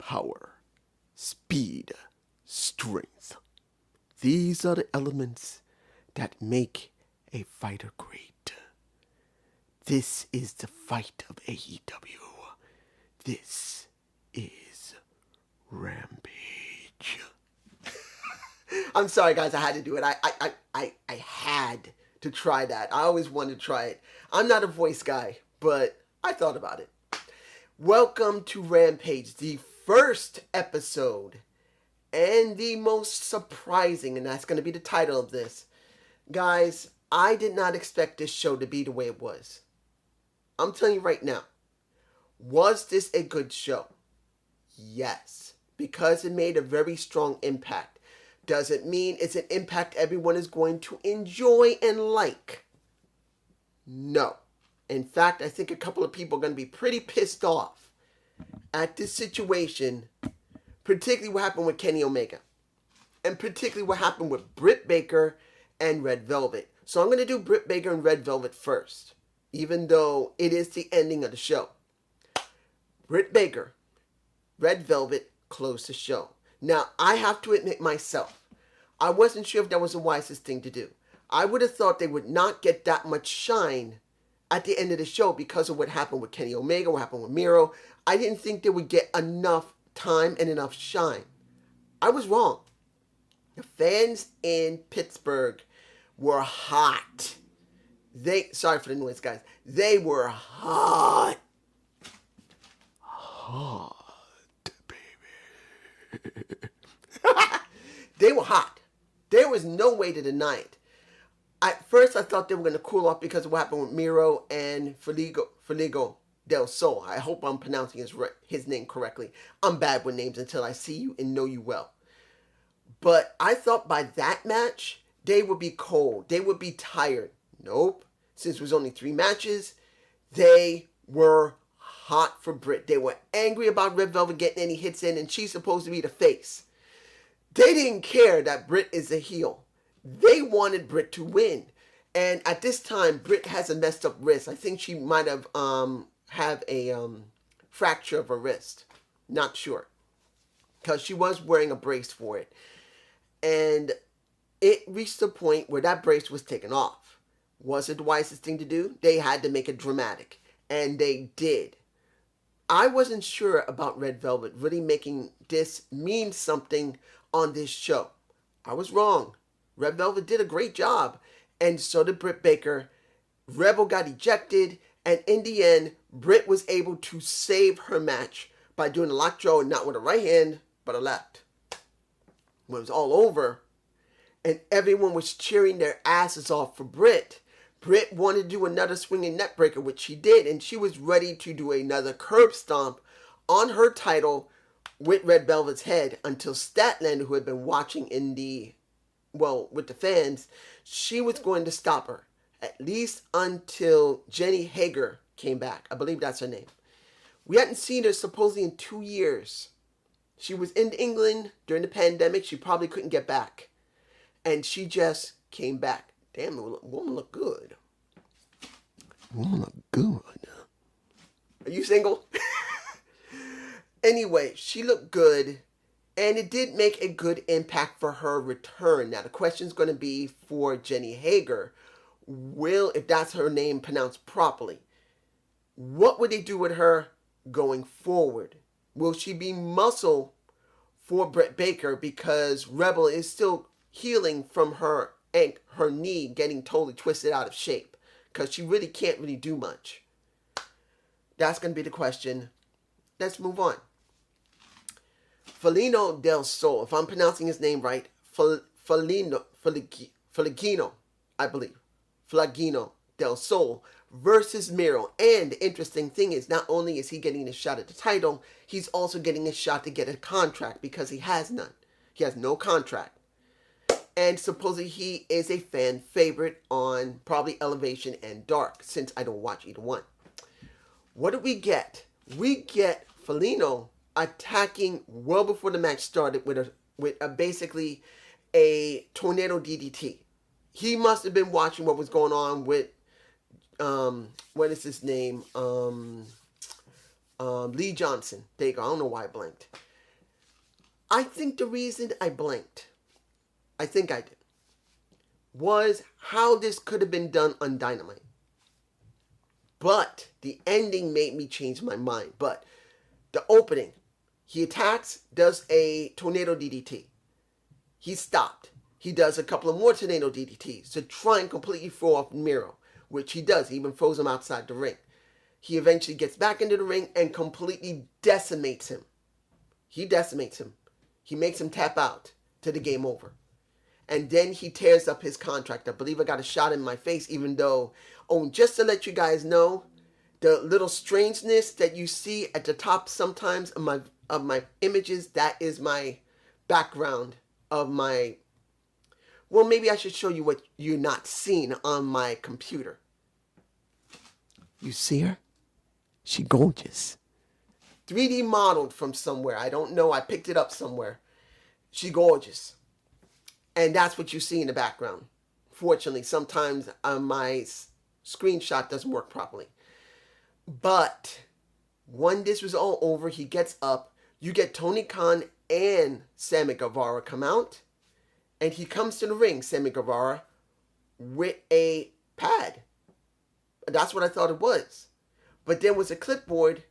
power, speed, strength. These are the elements that make a fighter great. This is the fight of AEW. This is Rampage. I'm sorry, guys. I had to do it. I had to try that. I always wanted to try it. I'm not a voice guy, but I thought about it. Welcome to Rampage, the first episode and the most surprising, and that's going to be the title of this. Guys, I did not expect this show to be the way it was. I'm telling you right now, was this a good show? Yes, because it made a very strong impact. Does it mean it's an impact everyone is going to enjoy and like? No. In fact, I think a couple of people are going to be pretty pissed off at this situation, particularly what happened with Kenny Omega, and particularly what happened with Britt Baker and Red Velvet. So I'm going to do Britt Baker and Red Velvet first, even though it is the ending of the show. Britt Baker, Red Velvet closed the show. Now, I have to admit myself, I wasn't sure if that was the wisest thing to do. I would have thought they would not get that much shine at the end of the show because of what happened with Kenny Omega, what happened with Miro. I didn't think they would get enough time and enough shine. I was wrong. The fans in Pittsburgh were hot. Sorry for the noise, guys. They were hot. Hot, baby. They were hot. There was no way to deny it. At first, I thought they were going to cool off because of what happened with Miro and Feligo del Sol. I hope I'm pronouncing his name correctly. I'm bad with names until I see you and know you well. But I thought by that match, they would be cold. They would be tired. Nope. Since it was only 3 matches, they were hot for Britt. They were angry about Red Velvet getting any hits in, and she's supposed to be the face. They didn't care that Britt is a heel. They wanted Britt to win. And at this time, Britt has a messed up wrist. I think she might have a fracture of her wrist. Not sure. Because she was wearing a brace for it. And it reached the point where that brace was taken off. Was it the wisest thing to do? They had to make it dramatic. And they did. I wasn't sure about Red Velvet really making this mean something on this show. I was wrong. Red Velvet did a great job, and so did Britt Baker. Rebel got ejected, and in the end, Britt was able to save her match by doing a lockjaw, not with a right hand, but a left. When it was all over, and everyone was cheering their asses off for Britt, Britt wanted to do another swinging neck breaker, which she did, and she was ready to do another curb stomp on her title with Red Velvet's head until Statlander, who had been watching with the fans, she was going to stop her. At least until Jenny Hager came back. I believe that's her name. We hadn't seen her supposedly in 2 years. She was in England during the pandemic. She probably couldn't get back. And she just came back. Damn, the woman looked good. Woman looked good. Are you single? Anyway, she looked good. And it did make a good impact for her return. Now, the question is going to be for Jenny Hager. If that's her name pronounced properly, what would they do with her going forward? Will she be muscle for Britt Baker because Rebel is still healing from her knee getting totally twisted out of shape? Because she really can't really do much. That's going to be the question. Let's move on. Felino del Sol, if I'm pronouncing his name right, Flagino, I believe. Flagino del Sol versus Miro. And the interesting thing is, not only is he getting a shot at the title, he's also getting a shot to get a contract because he has none. He has no contract. And supposedly he is a fan favorite on probably Elevation and Dark, since I don't watch either one. What do we get? We get Felino attacking well before the match started with basically a tornado DDT. He must have been watching what was going on with what is his name? Lee Johnson. There you go. I don't know why I blanked. I think the reason I blinked, I think I did, was how this could have been done on Dynamite. But the ending made me change my mind. But the opening, he attacks, does a tornado DDT. He's stopped. He does a couple of more tornado DDTs to try and completely throw off Miro, which he does. He even throws him outside the ring. He eventually gets back into the ring and completely decimates him. He decimates him. He makes him tap out to the game over. And then he tears up his contract. I believe I got a shot in my face, even though, oh, just to let you guys know, the little strangeness that you see at the top sometimes of my images, that is my background of my, well, maybe I should show you what you're not seeing on my computer. You see her? She gorgeous. 3D modeled from somewhere. I don't know. I picked it up somewhere. She gorgeous. And that's what you see in the background. Fortunately, sometimes my screenshot doesn't work properly. But when this was all over, he gets up. You get Tony Khan and Sammy Guevara come out. And he comes to the ring, Sammy Guevara, with a pad. That's what I thought it was. But there was a clipboard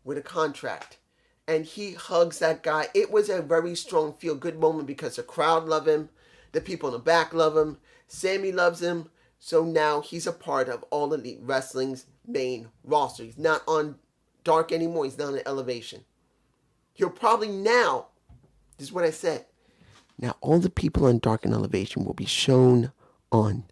with a contract. And he hugs that guy. It was a very strong feel-good moment because the crowd love him. The people in the back love him. Sammy loves him. So now he's a part of All Elite Wrestling's main roster. He's not on Dark anymore. He's not on Elevation. He'll probably now, this is what I said, now all the people on Dark and Elevation will be shown on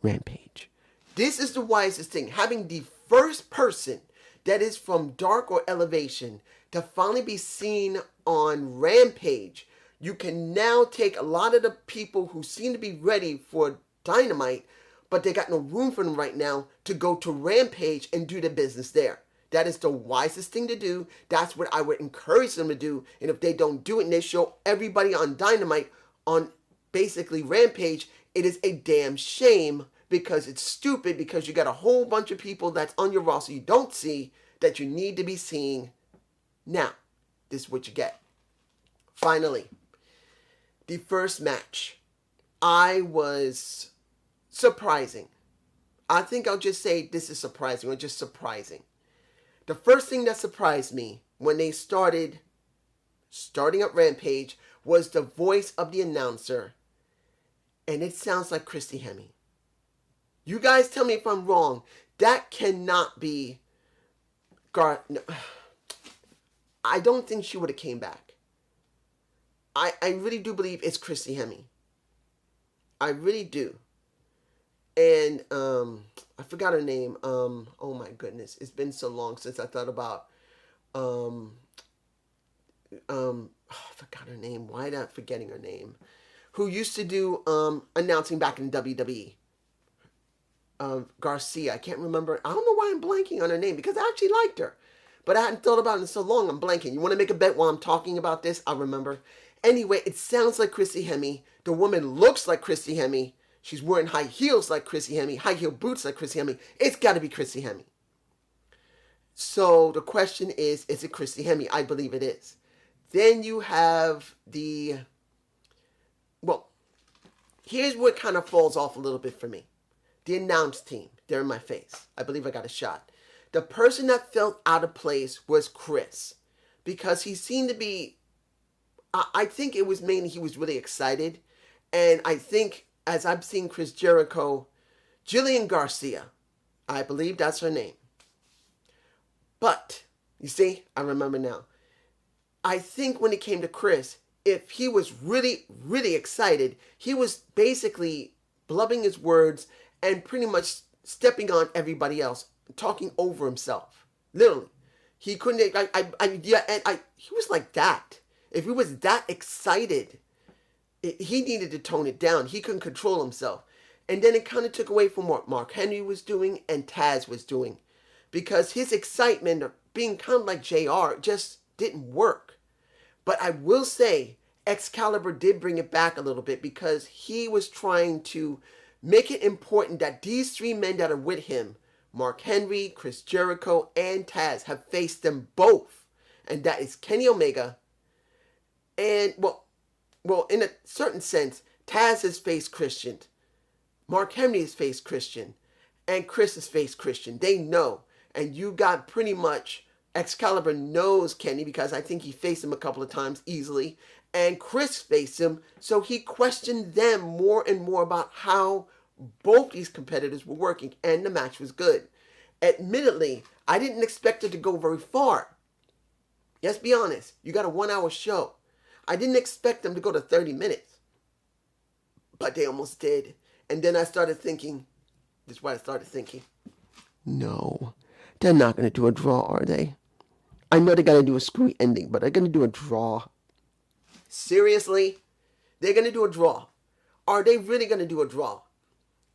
Rampage. This is the wisest thing. Having the first person that is from Dark or Elevation to finally be seen on Rampage. You can now take a lot of the people who seem to be ready for Dynamite, but they got no room for them right now, to go to Rampage and do the business there. That is the wisest thing to do. That's what I would encourage them to do. And if they don't do it and they show everybody on Dynamite on basically Rampage, it is a damn shame, because it's stupid, because you got a whole bunch of people that's on your roster you don't see that you need to be seeing. Now, this is what you get. Finally, the first match. I was surprising. I think I'll just say this is surprising, or just surprising. The first thing that surprised me when they starting up Rampage was the voice of the announcer. And it sounds like Christy Hemme. You guys tell me if I'm wrong. That cannot be no. I don't think she would have came back. I really do believe it's Christy Hemme. I really do. And I forgot her name. Oh my goodness, it's been so long since I thought about. I forgot her name. Why am I forgetting her name? Who used to do announcing back in WWE? Garcia. I can't remember. I don't know why I'm blanking on her name, because I actually liked her, but I hadn't thought about it in so long. I'm blanking. You want to make a bet while I'm talking about this? I'll remember. Anyway, it sounds like Christy Hemme. The woman looks like Christy Hemme. She's wearing high heels like Christy Hemme, high heel boots like Christy Hemme. It's got to be Christy Hemme. So the question is it Christy Hemme? I believe it is. Then you have here's what kind of falls off a little bit for me. The announce team, they're in my face. I believe I got a shot. The person that felt out of place was Chris, because he seemed to be, I think it was mainly he was really excited. And I think, as I've seen Chris Jericho, Jillian Garcia, I believe that's her name. But, you see, I remember now. I think when it came to Chris, if he was really, really excited, he was basically blubbing his words and pretty much stepping on everybody else, talking over himself. Literally. He couldn't, he was like that. If he was that excited, he needed to tone it down. He couldn't control himself. And then it kind of took away from what Mark Henry was doing and Taz was doing. Because his excitement of being kind of like JR just didn't work. But I will say, Excalibur did bring it back a little bit, because he was trying to make it important that these three men that are with him, Mark Henry, Chris Jericho, and Taz, have faced them both. And that is Kenny Omega, And, well, in a certain sense, Taz has faced Christian. Mark Henry has faced Christian. And Chris has faced Christian. They know. And you got pretty much, Excalibur knows Kenny because I think he faced him a couple of times easily. And Chris faced him. So he questioned them more and more about how both these competitors were working. And the match was good. Admittedly, I didn't expect it to go very far. Let's be honest. You got a 1-hour show. I didn't expect them to go to 30 minutes. But they almost did. And then I started thinking, this is why I started thinking, no, they're not going to do a draw, are they? I know they got to do a screwy ending, but they're going to do a draw. Seriously? They're going to do a draw. Are they really going to do a draw?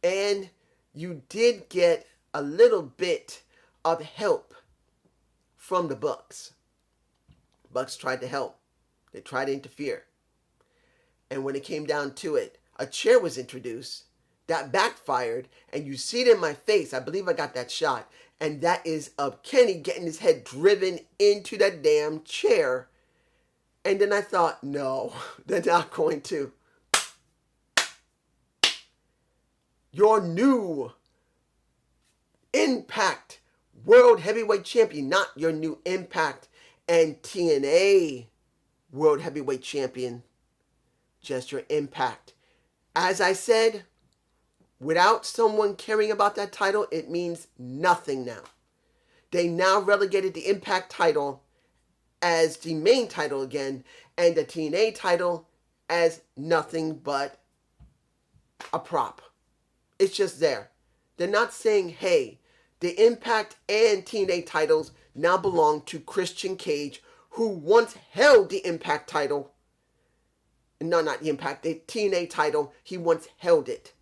And you did get a little bit of help from the Bucks. Bucks tried to help. They tried to interfere. And when it came down to it, a chair was introduced that backfired, and you see it in my face. I believe I got that shot. And that is of Kenny getting his head driven into that damn chair. And then I thought, no, they're not going to. Your new Impact World Heavyweight Champion, not your new Impact and TNA World Heavyweight Champion, just your Impact. As I said, without someone caring about that title, it means nothing now. They now relegated the Impact title as the main title again, and the TNA title as nothing but a prop. It's just there. They're not saying, hey, the Impact and TNA titles now belong to Christian Cage, who once held the Impact title. No, not the Impact, the TNA title. He once held it.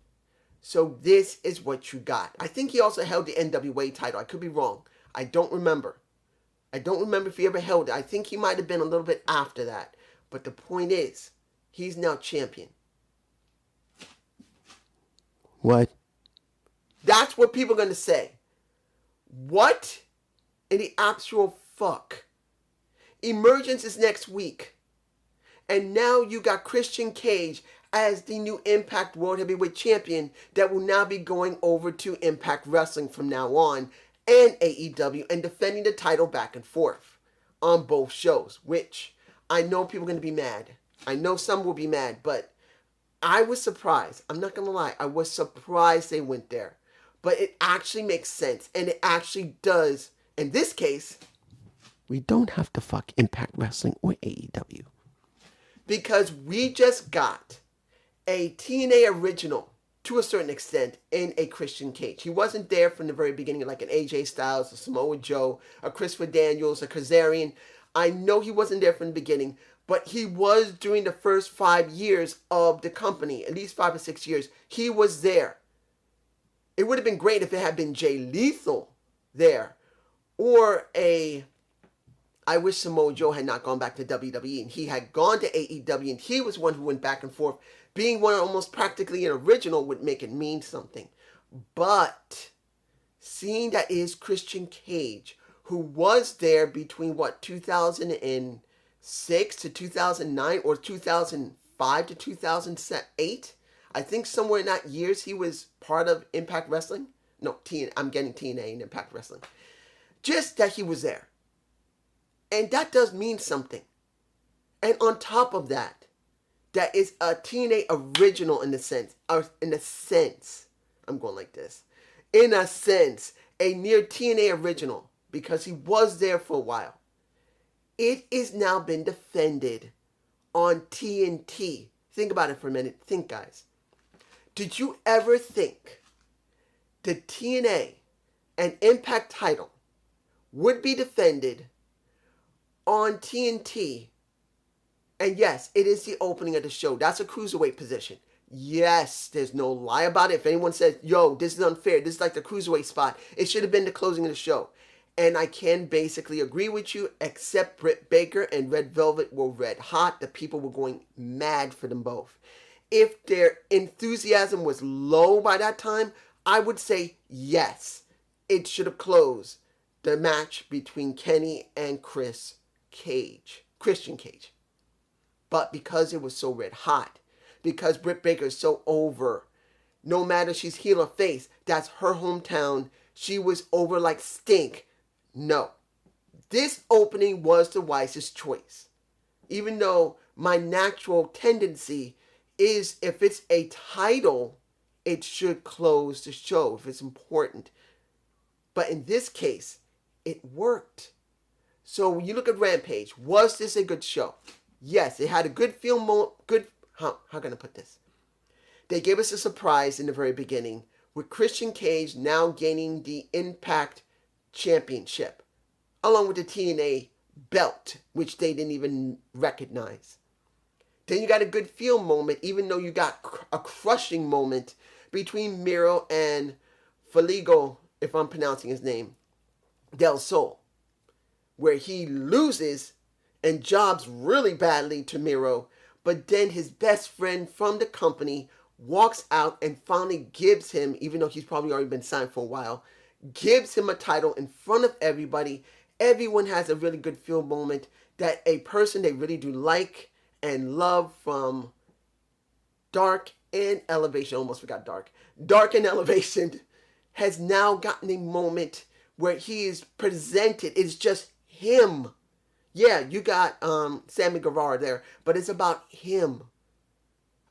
So this is what you got. I think he also held the NWA title. I could be wrong. I don't remember. I don't remember if he ever held it. I think he might have been a little bit after that. But the point is, he's now champion. What? That's what people are going to say. What in the actual fuck? Emergence is next week. And now you got Christian Cage as the new Impact World Heavyweight Champion that will now be going over to Impact Wrestling from now on and AEW and defending the title back and forth on both shows, which I know people are going to be mad. I know some will be mad, but I was surprised. I'm not going to lie. I was surprised they went there. But it actually makes sense, and it actually does. In this case, we don't have to fuck Impact Wrestling or AEW. Because we just got a TNA original, to a certain extent, in a Christian Cage. He wasn't there from the very beginning, like an AJ Styles, a Samoa Joe, a Christopher Daniels, a Kazarian. I know he wasn't there from the beginning, but he was during the first 5 years of the company, at least 5 or 6 years. He was there. It would have been great if it had been Jay Lethal there. Or I wish Samoa Joe had not gone back to WWE and he had gone to AEW and he was one who went back and forth. Being one almost practically an original would make it mean something. But seeing that is Christian Cage, who was there between 2006 to 2009 or 2005 to 2008. I think somewhere in that years he was part of Impact Wrestling. No, I'm getting TNA and Impact Wrestling. Just that he was there. And that does mean something. And on top of that, that is a TNA original in a sense, I'm going like this. In a sense, a near TNA original, because he was there for a while. It is now been defended on TNT. Think about it for a minute. Think, guys. Did you ever think the TNA and Impact title would be defended on TNT? And yes, it is the opening of the show. That's a cruiserweight position. Yes, there's no lie about it. If anyone says, yo, this is unfair, this is like the cruiserweight spot, it should have been the closing of the show. And I can basically agree with you, except Britt Baker and Red Velvet were red hot. The people were going mad for them both. If their enthusiasm was low by that time, I would say yes, it should have closed the match between Kenny and Christian Cage. But because it was so red hot, because Britt Baker is so over, no matter she's heel or face, that's her hometown. She was over like stink. No. This opening was the wisest choice. Even though my natural tendency is if it's a title, it should close the show if it's important. But in this case, it worked. So when you look at Rampage, was this a good show? Yes, it had a good feel, how can I put this? They gave us a surprise in the very beginning with Christian Cage now gaining the Impact Championship, along with the TNA belt, which they didn't even recognize. Then you got a good feel moment, even though you got a crushing moment between Miro and Feligo, if I'm pronouncing his name, Del Sol, where he loses and jobs really badly to Miro, but then his best friend from the company walks out and finally gives him, even though he's probably already been signed for a while, gives him a title in front of everybody. Everyone has a really good feel moment that a person they really do like and love from Dark and Elevation, almost forgot Dark. Dark and Elevation has now gotten a moment where he is presented. It's just him. Yeah, you got Sammy Guevara there, but it's about him.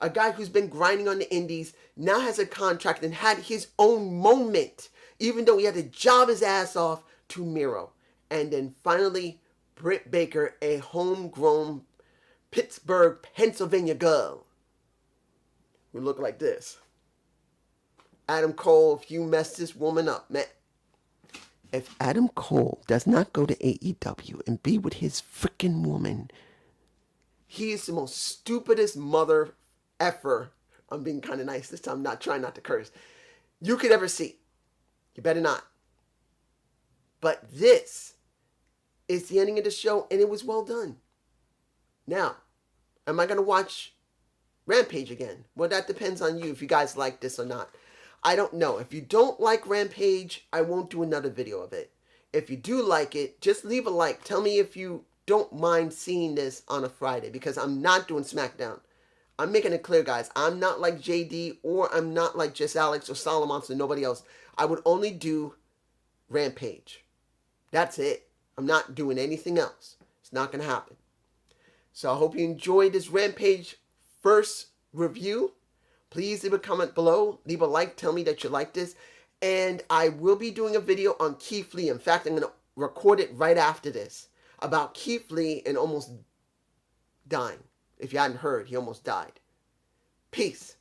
A guy who's been grinding on the indies, now has a contract and had his own moment, even though he had to job his ass off to Miro. And then finally, Britt Baker, a homegrown Pittsburgh, Pennsylvania girl who look like this. Adam Cole, if you mess this woman up, man. If Adam Cole does not go to AEW and be with his freaking woman, he is the most stupidest mother effer. I'm being kind of nice this time, not trying not to curse. You could ever see. You better not. But this is the ending of the show, and it was well done. Now, am I going to watch Rampage again? Well, that depends on you if you guys like this or not. I don't know. If you don't like Rampage, I won't do another video of it. If you do like it, just leave a like. Tell me if you don't mind seeing this on a Friday, because I'm not doing SmackDown. I'm making it clear, guys. I'm not like JD, or I'm not like Just Alex or Solomon or nobody else. I would only do Rampage. That's it. I'm not doing anything else. It's not going to happen. So I hope you enjoyed this Rampage first review. Please leave a comment below. Leave a like. Tell me that you like this. And I will be doing a video on Keith Lee. In fact, I'm going to record it right after this about Keith Lee and almost dying. If you hadn't heard, he almost died. Peace.